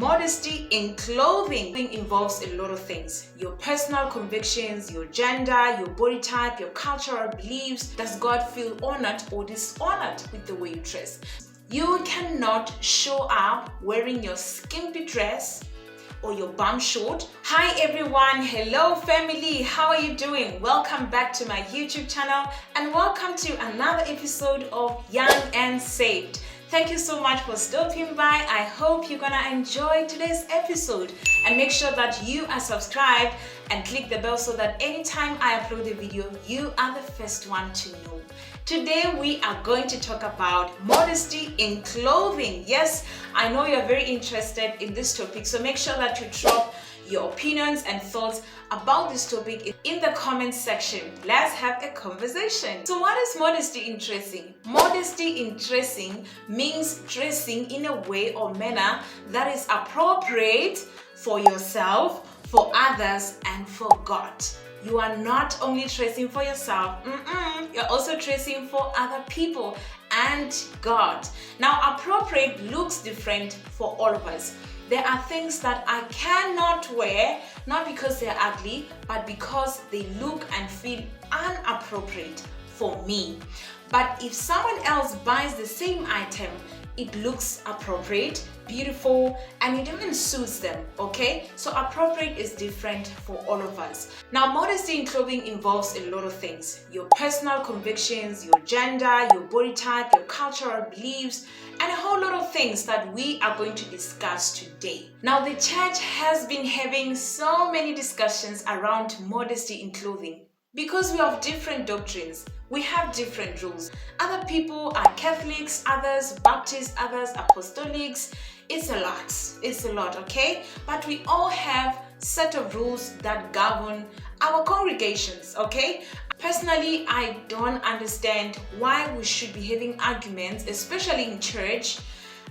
Modesty in clothing involves a lot of things. Your personal convictions, your gender, your body type, your cultural beliefs. Does God feel honored or dishonored with the way you dress? You cannot show up wearing your skimpy dress or your bum short. Hi everyone, hello family, how are you doing? Welcome back to my YouTube channel and welcome to another episode of Young and Saved. Thank you so much for stopping by. I hope you're gonna enjoy today's episode and make sure that you are subscribed and click the bell so that anytime I upload a video, you are the first one to know. Today we are going to talk about modesty in clothing. Yes, I know you're very interested in this topic, so make sure that you drop your opinions and thoughts about this topic in the comment section. Let's have a conversation. So what is modesty in dressing? Modesty in dressing means dressing in a way or manner that is appropriate for yourself, for others, and for God. You are not only dressing for yourself, you're also dressing for other people and God. Now, appropriate looks different for all of us. There are things that I cannot wear, not because they're ugly, but because they look and feel inappropriate for me. But if someone else buys the same item, it looks appropriate, beautiful, and it even suits them, okay? So appropriate is different for all of us. Now, modesty in clothing involves a lot of things. Your personal convictions, your gender, your body type, your cultural beliefs, and a whole lot of things that we are going to discuss today. Now, the church has been having so many discussions around modesty in clothing because we have different doctrines. We have different rules. Other people are Catholics, others Baptists, others Apostolics. It's a lot, okay? But we all have set of rules that govern our congregations, okay? Personally, I don't understand why we should be having arguments, especially in church,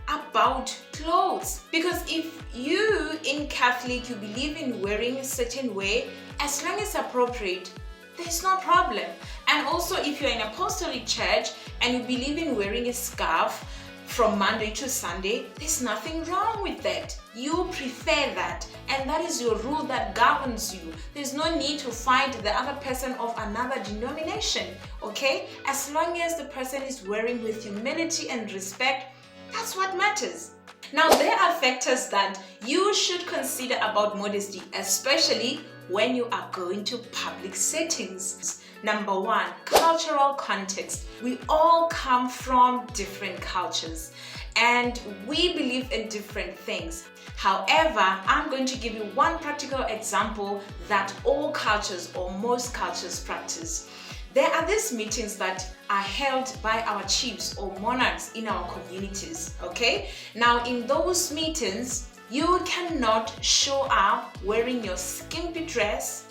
about clothes. Because if you in Catholic, you believe in wearing a certain way, as long as appropriate, there's no problem. And also, if you're in apostolic church and you believe in wearing a scarf from Monday to Sunday, there's nothing wrong with that. You prefer that, and that is your rule that governs you. There's no need to find the other person of another denomination, okay? As long as the person is wearing with humility and respect, that's what matters. Now, there are factors that you should consider about modesty, especially when you are going to public settings. Number one, cultural context. We all come from different cultures and we believe in different things. However, I'm going to give you one practical example that all cultures or most cultures practice. There are these meetings that are held by our chiefs or monarchs in our communities, okay? Now, in those meetings, you cannot show up wearing your skimpy dress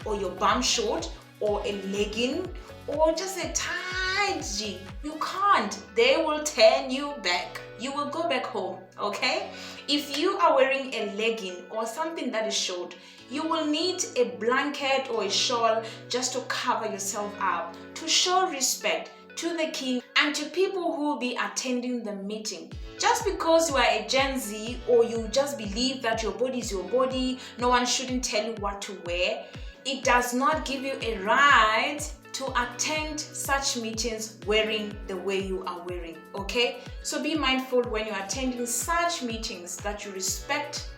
or your bum short or a legging or just a tight jean. You can't. They will turn you back. You will go back home, okay? If you are wearing a legging or something that is short, you will need a blanket or a shawl just to cover yourself up, to show respect to the king and to people who will be attending the meeting. Just because you are a Gen Z or you just believe that your body is your body, no one shouldn't tell you what to wear, it does not give you a right to attend such meetings wearing the way you are wearing, okay? So be mindful when you're attending such meetings that you respect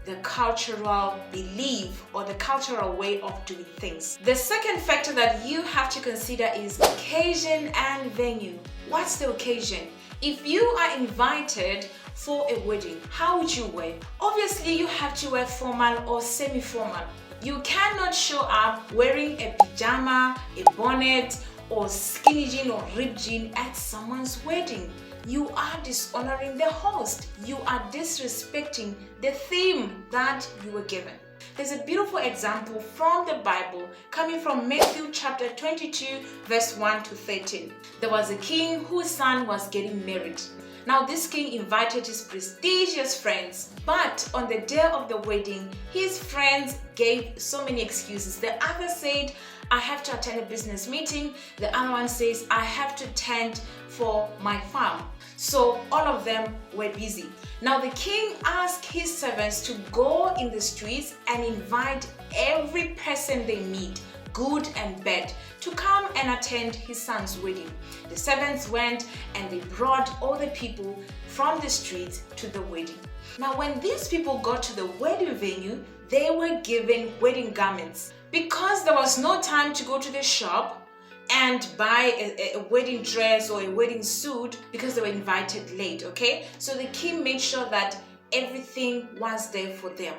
the cultural belief or the cultural way of doing things. The second factor that you have to consider is occasion and venue. What's the occasion? If you are invited for a wedding, how would you wear? Obviously, you have to wear formal or semi-formal. You cannot show up wearing a pajama, a bonnet, or skinny jean or ripped jean at someone's wedding. You are dishonoring the host. You are disrespecting the theme that you were given. There's a beautiful example from the Bible coming from Matthew chapter 22, verse 1 to 13. There was a king whose son was getting married. Now this king invited his prestigious friends, but on the day of the wedding, his friends gave so many excuses. The other said, I have to attend a business meeting. The other one says, I have to tend for my farm. So all of them were busy. Now the king asked his servants to go in the streets and invite every person they meet, good and bad, to come and attend his son's wedding. The servants went and they brought all the people from the streets to the wedding. Now when these people got to the wedding venue, they were given wedding garments. Because there was no time to go to the shop and buy a wedding dress or a wedding suit because they were invited late, okay? So the king made sure that everything was there for them.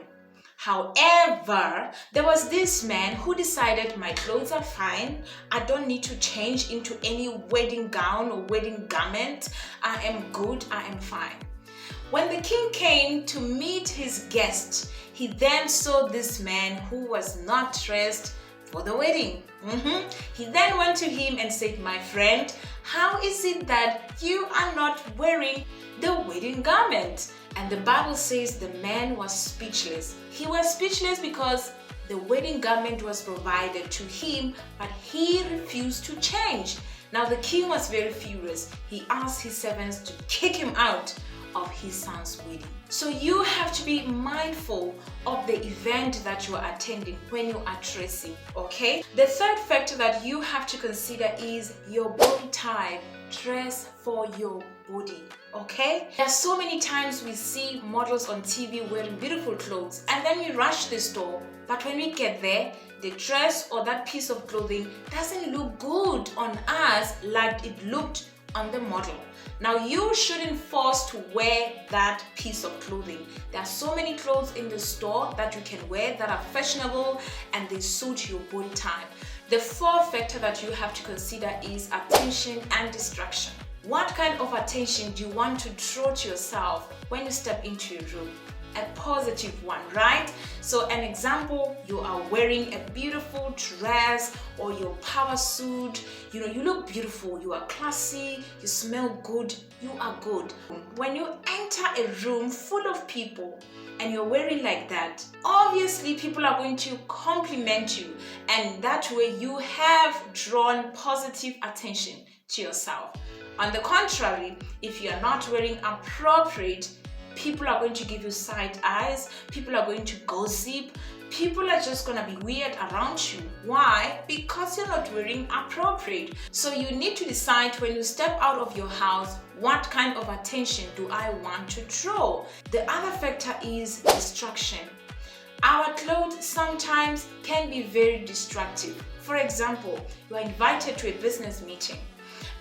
However, there was this man who decided, my clothes are fine. I don't need to change into any wedding gown or wedding garment. I am good, I am fine. When the king came to meet his guest, he then saw this man who was not dressed for the wedding. He then went to him and said, my friend, how is it that you are not wearing the wedding garment? And the Bible says the man was speechless. He was speechless because the wedding garment was provided to him, but he refused to change. Now the king was very furious. He asked his servants to kick him out of his son's wedding. So you have to be mindful of the event that you are attending when you are dressing, okay? The third factor that you have to consider is your body type. Dress for your body, okay? There are so many times we see models on TV wearing beautiful clothes and then we rush the store, but when we get there, the dress or that piece of clothing doesn't look good on us like it looked on the model. Now you shouldn't force to wear that piece of clothing. There are so many clothes in the store that you can wear that are fashionable and they suit your body type. The fourth factor that you have to consider is attention and distraction. What kind of attention do you want to draw to yourself when you step into your room? A positive one, right? So an example, you are wearing a beautiful dress or your power suit. You look beautiful, you are classy, you smell good, you are good. When you enter a room full of people and you're wearing like that, obviously people are going to compliment you, and that way you have drawn positive attention to yourself. On the contrary, if you are not wearing appropriate, people are going to give you side eyes, people are going to gossip, people are just going to be weird around you. Why? Because you're not wearing appropriate. So you need to decide when you step out of your house, what kind of attention do I want to draw? The other factor is distraction. Our clothes sometimes can be very destructive. For example, you are invited to a business meeting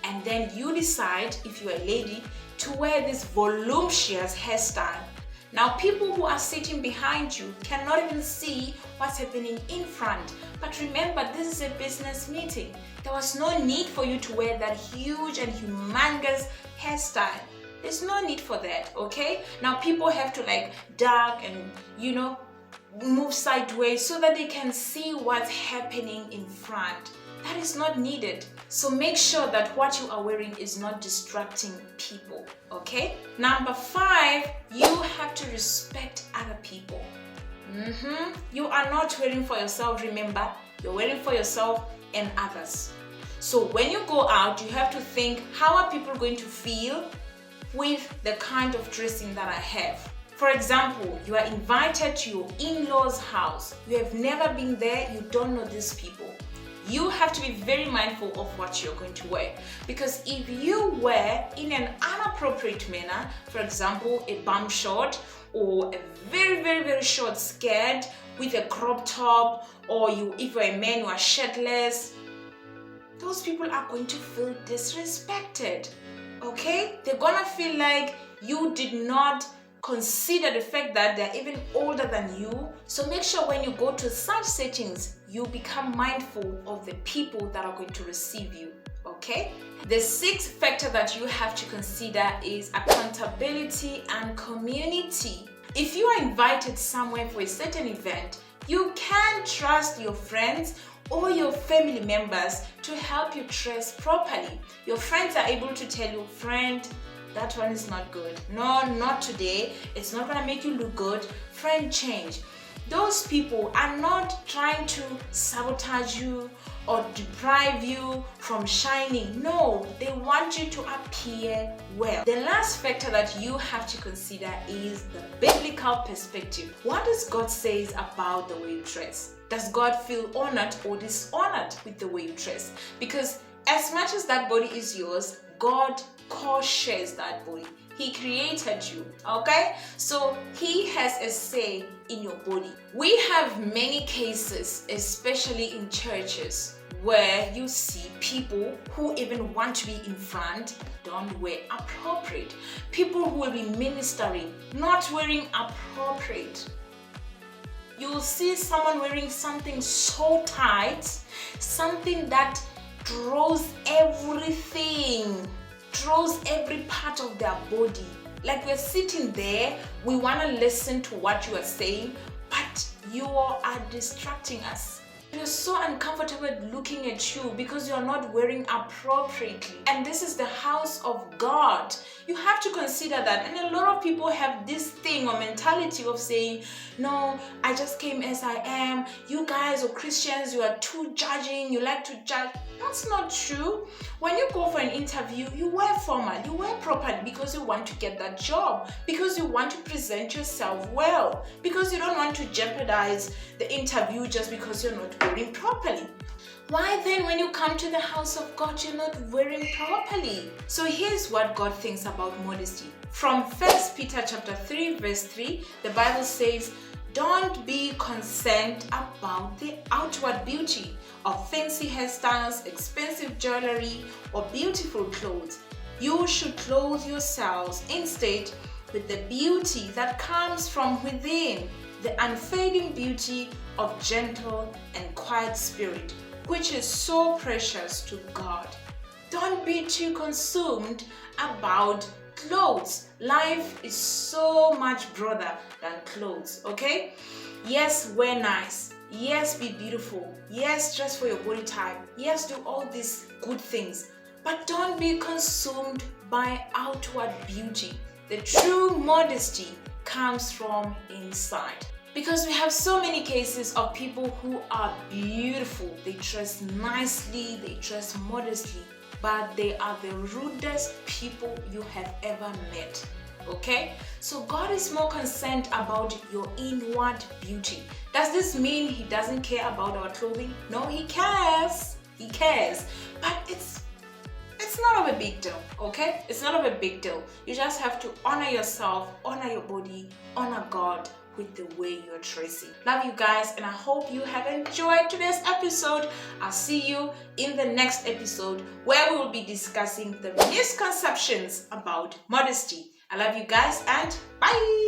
and then you decide, if you're a lady, to wear this voluptuous hairstyle. Now people who are sitting behind you cannot even see what's happening in front. But remember, this is a business meeting. There was no need for you to wear that huge and humongous hairstyle. There's no need for that, okay? Now people have to duck and move sideways so that they can see what's happening in front. That is not needed. So make sure that what you are wearing is not distracting people, okay? Number 5, you have to respect other people. You are not wearing for yourself, remember, you're wearing for yourself and others. So when you go out, you have to think, how are people going to feel with the kind of dressing that I have? For example, you are invited to your in-laws' house. You have never been there, you don't know these people. You have to be very mindful of what you're going to wear, because if you wear in an inappropriate manner, for example, a bum short or a very, very, very short skirt with a crop top, or if you're a man, you are shirtless, those people are going to feel disrespected, okay? They're gonna feel like you did not consider the fact that they're even older than you. So make sure when you go to such settings, you become mindful of the people that are going to receive you, okay? The 6th factor that you have to consider is accountability and community. If you are invited somewhere for a certain event, you can trust your friends or your family members to help you dress properly. Your friends are able to tell you, friend, that one is not good. No, not today. It's not gonna make you look good. Friend, change. Those people are not trying to sabotage you or deprive you from shining. No, they want you to appear well. The last factor that you have to consider is the biblical perspective. What does God say about the way you dress? Does God feel honored or dishonored with the way you dress? Because as much as that body is yours, God co-shares that body. He created you, okay? So He has a say in your body. We have many cases, especially in churches, where you see people who even want to be in front don't wear appropriate. People who will be ministering not wearing appropriate. You'll see someone wearing something so tight, something that draws everything, draws every part of their body. Like we're sitting there, we want to listen to what you are saying, but you are distracting us. You're so uncomfortable looking at you because you're not wearing appropriately. And this is the house of God. You have to consider that. And a lot of people have this thing or mentality of saying, no, I just came as I am. You guys or Christians, you are too judging. You like to judge. That's not true. When you go for an interview, you wear formal, you wear properly because you want to get that job, because you want to present yourself well, because you don't want to jeopardize the interview just because you're not wearing properly. Why then when you come to the house of God, you're not wearing properly? So here's what God thinks about modesty. From 1 Peter chapter 3 verse 3, the Bible says, don't be concerned about the outward beauty of fancy hairstyles, expensive jewelry, or beautiful clothes. You should clothe yourselves instead with the beauty that comes from within, the unfading beauty of gentle and quiet spirit, which is so precious to God. Don't be too consumed about clothes. Life is so much broader than clothes, okay? Yes, wear nice. Yes, be beautiful. Yes, dress for your body type. Yes, do all these good things. But don't be consumed by outward beauty. The true modesty comes from inside. Because we have so many cases of people who are beautiful. They dress nicely, they dress modestly, but they are the rudest people you have ever met. Okay? So God is more concerned about your inward beauty. Does this mean He doesn't care about our clothing? No, He cares. He cares. But it's not of a big deal, okay? It's not of a big deal. You just have to honor yourself, honor your body, honor God with the way you're dressing. Love you guys, and I hope you have enjoyed today's episode. I'll see you in the next episode where we will be discussing the misconceptions about modesty. I love you guys, and bye.